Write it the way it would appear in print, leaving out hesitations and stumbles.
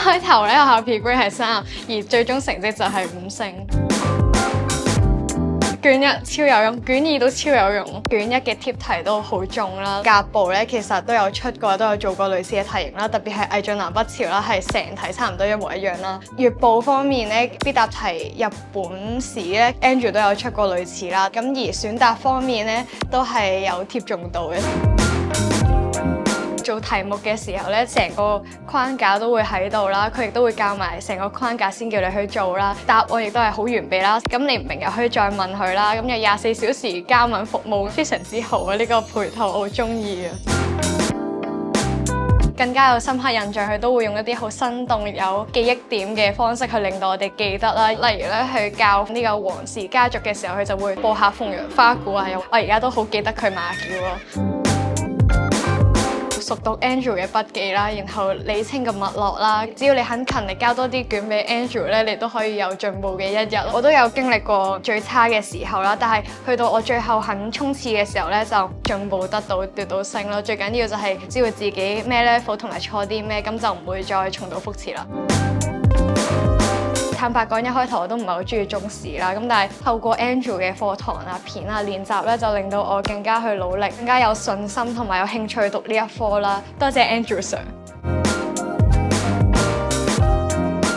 開頭咧，我考 Pre-Grade 係3，而最終成績就係5星。卷1超有用，卷2都超有用。卷1嘅貼題都好重啦。甲部咧其實都有出過，都有做過類似嘅題型啦。特別係魏晉南北朝啦，係成題差唔多一模一樣啦。乙部方面咧，必答題日本史咧 ，Andrew 都有出過類似啦。咁而選答方面咧，都係有貼中度嘅。做題目嘅時候咧，成個框架都會喺度啦，佢亦都會教埋成個框架先叫你去做啦。答案亦都係好完備啦，咁你唔明又可以再問佢啦。咁有24小時加問服務，非常之好啊！呢個配套我好中意啊！更加有深刻印象，佢都會用一啲好生動有記憶點嘅方式去令到我哋記得啦。例如咧，去教呢個皇氏家族嘅時候，佢就會播下鳳陽花鼓啊，我而家都好記得佢馬叫咯。熟讀 Andrew 嘅筆記啦，然後理清個脈絡啦。只要你肯勤力交多啲卷俾 Andrew 咧，你都可以有進步嘅一日。我都有經歷過最差嘅時候啦，但係去到我最後肯衝刺嘅時候咧，就進步得到奪到星咯。最緊要就係知道自己咩 level 同埋錯啲咩，咁就唔會再重蹈覆轍啦。坦白講，一開頭我都唔係好中意中史啦，咁但係透過 Andrew 嘅課堂啊、片啊、練習咧，就令到我更加去努力，更加有信心同埋有興趣讀呢一科啦。多謝 Andrew Sir。